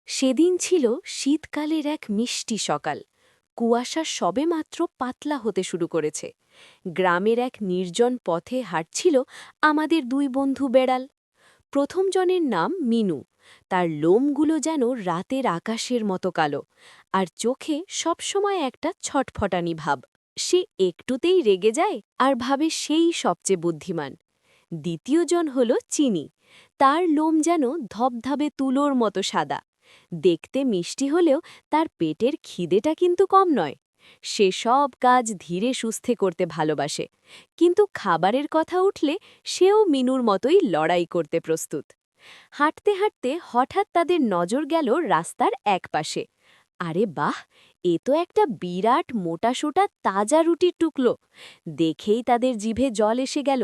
সেদিন ছিল শীতকালের এক মিষ্টি সকাল। কুয়াশা সবেমাত্র পাতলা হতে শুরু করেছে। গ্রামের এক নির্জন পথে হাঁটছিল আমাদের দুই বন্ধু বেড়াল। প্রথম জনের নাম মিনু। তার লোমগুলো যেন রাতের আকাশের মতো কালো, আর চোখে সবসময় একটা ছটফটানি ভাব। সে একটুতেই রেগে যায় আর ভাবে সেই সবচেয়ে বুদ্ধিমান। দ্বিতীয় জন হল চিনি। তার লোম যেন ধবধবে তুলোর মতো সাদা। দেখতে মিষ্টি হলেও তার পেটের খিদেটা কিন্তু কম নয়। সে সব কাজ ধীরে সুস্থে করতে ভালোবাসে, কিন্তু খাবারের কথা উঠলে সেও মিনুর মতোই লড়াই করতে প্রস্তুত। হাঁটতে হাঁটতে হঠাৎ তাদের নজর গেল রাস্তার একপাশে। আরে বাহ, এ তো একটা বিরাট মোটাসোটা তাজা রুটির টুকলো। দেখেই তাদের জিভে জল এসে গেল।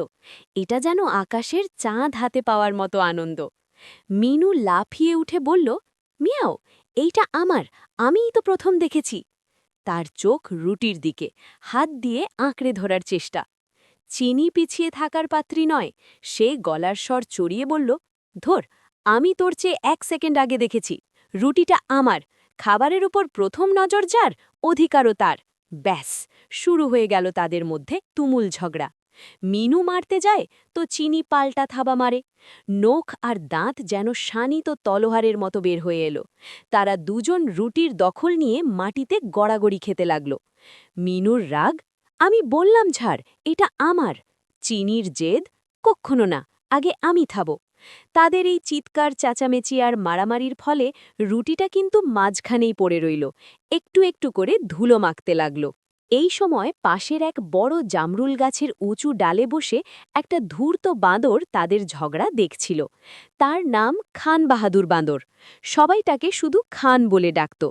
এটা যেন আকাশের চাঁদ হাতে পাওয়ার মতো আনন্দ। মিনু লাফিয়ে উঠে বলল, মিয়াও, এইটা আমার, আমিই তো প্রথম দেখেছি। তার চোখ রুটির দিকে, হাত দিয়ে আঁকড়ে ধরার চেষ্টা। চিনি পিছিয়ে থাকার পাত্রী নয়। সে গলার স্বর চড়িয়ে বলল, ধর, আমি তোর চেয়ে 1 সেকেন্ড আগে দেখেছি। রুটিটা আমার, খাবারের উপর প্রথম নজর যার, অধিকারও তার। ব্যাস, শুরু হয়ে গেল তাদের মধ্যে তুমুল ঝগড়া। মিনু মারতে যায় তো চিনি পাল্টা থাবা মারে। নখ আর দাঁত যেন শানিত তলোহারের মতো বের হয়ে এলো। তারা দুজন রুটির দখল নিয়ে মাটিতে গড়াগড়ি খেতে লাগল। মিনুর রাগ, আমি বললাম ছাড়, এটা আমার। চিনির জেদ, কক্ষনো না, আগে আমি খাবো। তাদের এই চিৎকার, চেঁচামেচি আর মারামারির ফলে রুটিটা কিন্তু মাঝখানেই পড়ে রইল, একটু একটু করে ধুলো মাখতে লাগল। এই সময় পাশের এক বড় জামরুল গাছের উঁচু ডালে বসে একটা ধূর্ত বাঁদর তাদের ঝগড়া দেখছিল। তার নাম খান বাহাদুর বাঁদর। সবাই তাকে শুধু খান বলে ডাকত।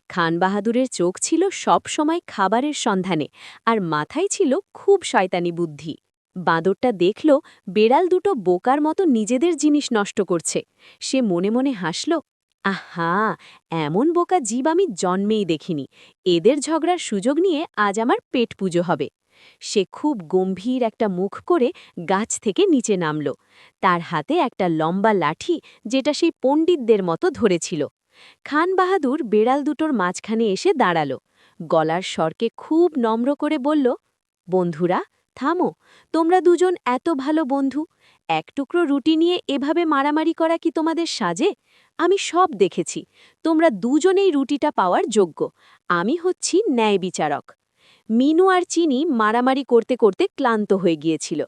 খান বাহাদুরের চোখ ছিল সব সময় খাবারের সন্ধানে, আর মাথায় ছিল খুব শয়তানি বুদ্ধি। বাঁদরটা দেখল বেড়াল দুটো বোকার মতো নিজেদের জিনিস নষ্ট করছে। সে মনে মনে হাসল, আহা, এমন বোকা জীব আমি জন্মেই দেখিনি। এদের ঝগড়ার সুযোগ নিয়ে আজ আমার পেট পুজো হবে। সে খুব গম্ভীর একটা মুখ করে গাছ থেকে নিচে নামল। তার হাতে একটা লম্বা লাঠি, যেটা সেই পণ্ডিতদের মতো ধরেছিল। খান বাহাদুর বেড়াল দুটোর মাঝখানে এসে দাঁড়াল। গলার স্বরকে খুব নম্র করে বলল, বন্ধুরা, থামো। তোমরা দুজন এত ভালো বন্ধু, এক টুকরো রুটি নিয়ে এভাবে মারামারি করা কি তোমাদের সাজে? আমি সব দেখেছি। তোমরা দুজনেই রুটিটা পাওয়ার যোগ্য। আমি হচ্ছি ন্যায় বিচারক। মিনু আর চিনি মারামারি করতে করতে ক্লান্ত হয়ে গিয়েছিল।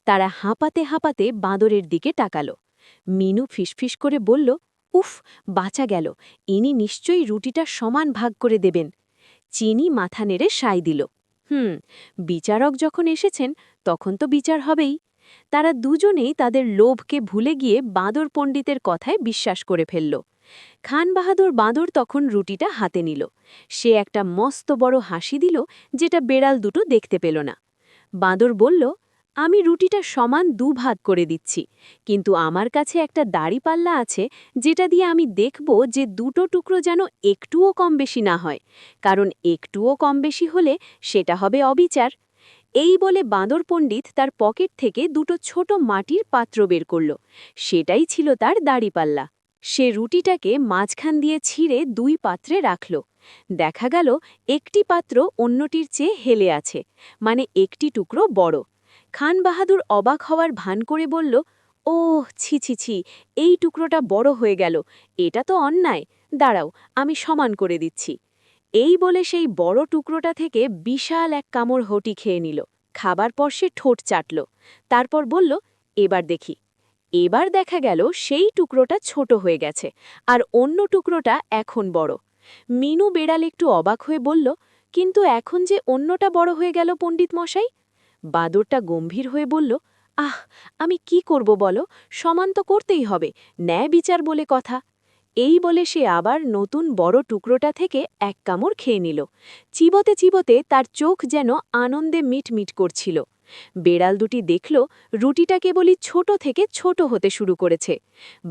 তারা হাঁপাতে হাঁপাতে বাঁদরের দিকে তাকালো। মিনু ফিসফিস করে বলল, উফ, বাঁচা গেল। ইনি নিশ্চয়ই রুটিটা সমান ভাগ করে দেবেন। চিনি মাথা নেড়ে সায় দিল, বিচারক যখন এসেছেন তখন তো বিচার হবেই। তারা দুজনেই তাদের লোভকে ভুলে গিয়ে বাঁদর পণ্ডিতের কথায় বিশ্বাস করে ফেলল। খান বাহাদুর বাঁদর তখন রুটিটা হাতে নিল। সে একটা মস্ত বড় হাসি দিল, যেটা বেড়াল দুটো দেখতে পেল না। বাঁদর বলল, আমি রুটিটা সমান দুভাগ করে দিচ্ছি, কিন্তু আমার কাছে একটা দাড়িপাল্লা আছে, যেটা দিয়ে আমি দেখব যে দুটো টুকরো যেন একটুও কম বেশি না হয়, কারণ একটুও কম বেশি হলে সেটা হবে অবিচার। এই বলে বাঁদর পণ্ডিত তার পকেট থেকে দুটো ছোট মাটির পাত্র বের করল। সেটাই ছিল তার দাড়িপাল্লা। সে রুটিটাকে মাঝখান দিয়ে ছিঁড়ে দুই পাত্রে রাখল। দেখা গেল একটি পাত্র অন্যটির চেয়ে হেলে আছে, মানে একটি টুকরো বড়। খান বাহাদুর অবাক হওয়ার ভান করে বলল, ওহ, ছি ছি ছি, এই টুকরোটা বড় হয়ে গেল। এটা তো অন্যায়। দাঁড়াও, আমি সমান করে দিচ্ছি। এই বলে সেই বড় টুকরোটা থেকে বিশাল এক কামড় হটি খেয়ে নিল। খাবার পর সে ঠোঁট চাটল। তারপর বলল, এবার দেখি। এবার দেখা গেল সেই টুকরোটা ছোট হয়ে গেছে, আর অন্য টুকরোটা এখন বড়। মিনু বেড়াল একটু অবাক হয়ে বলল, কিন্তু এখন যে অন্যটা বড় হয়ে গেল পণ্ডিত মশাই? বাদরটা গম্ভীর হয়ে বলল, আহ, আমি কি করব বলো, সমান তো করতেই হবে, ন্যায় বিচার বলে কথা। এই বলে সে আবার নতুন বড় টুকরোটা থেকে এক কামড় খেয়ে নিল। চিবোতে চিবোতে তার চোখ যেন আনন্দে মিটমিট করছিল। বেড়াল দুটি দেখল রুটিটা কেবলই ছোট থেকে ছোট হতে শুরু করেছে।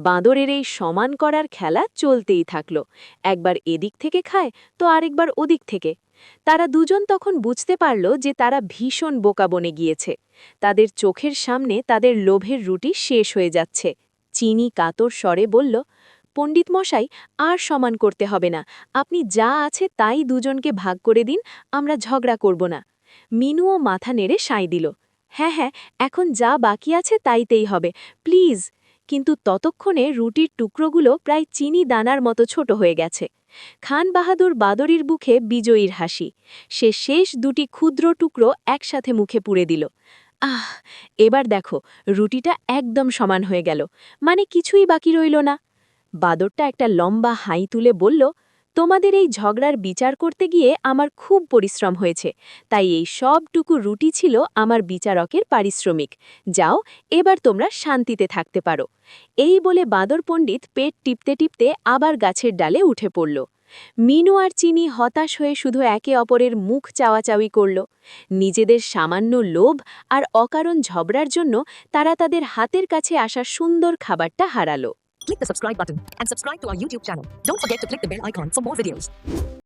বাঁদরের এই সমান করার খেলা চলতেই থাকল। একবার এদিক থেকে খায় তো আরেকবার ওদিক থেকে। তারা দুজন তখন বুঝতে পারল যে তারা ভীষণ বোকা বনে গিয়েছে। তাদের চোখের সামনে তাদের লোভের রুটি শেষ হয়ে যাচ্ছে। চিনি কাতর স্বরে বলল, পণ্ডিত মশাই, আর সমান করতে হবে না, আপনি যা আছে তাই দুজনকে ভাগ করে দিন, আমরা ঝগড়া করব না। মিনুও মাথা নেড়ে সায় দিল। হ্যাঁ হ্যাঁ, এখন যা বাকি আছে তাইতেই হবে, প্লিজ। কিন্তু ততক্ষণে রুটির টুকরোগুলো প্রায় চিনি দানার মতো ছোট হয়ে গেছে। খান বাহাদুর বাদরির বুকে বিজয়ীর হাসি। সে শেষ দুটি ক্ষুদ্র টুকরো একসাথে মুখে পুরে দিল। আহ, এবার দেখো, রুটিটা একদম সমান হয়ে গেল, মানে কিছুই বাকি রইল না। বাদরটা একটা লম্বা হাই তুলে বলল, তোমাদের এই ঝগড়ার বিচার করতে গিয়ে আমার খুব পরিশ্রম হয়েছে, তাই এই সবটুকু রুটি ছিল আমার বিচারকের পারিশ্রমিক। যাও, এবার তোমরা শান্তিতে থাকতে পারো। এই বলে বাদর পণ্ডিত পেট টিপতে টিপতে আবার গাছের ডালে উঠে পড়ল। মিনু আর চিনি হতাশ হয়ে শুধু একে অপরের মুখ চাওয়াচাওয়ি করল। নিজেদের সামান্য লোভ আর অকারণ ঝগড়ার জন্য তারা তাদের হাতের কাছে আসা সুন্দর খাবারটা হারালো। Click the subscribe button and subscribe to our YouTube channel. Don't forget to click the bell icon for more videos.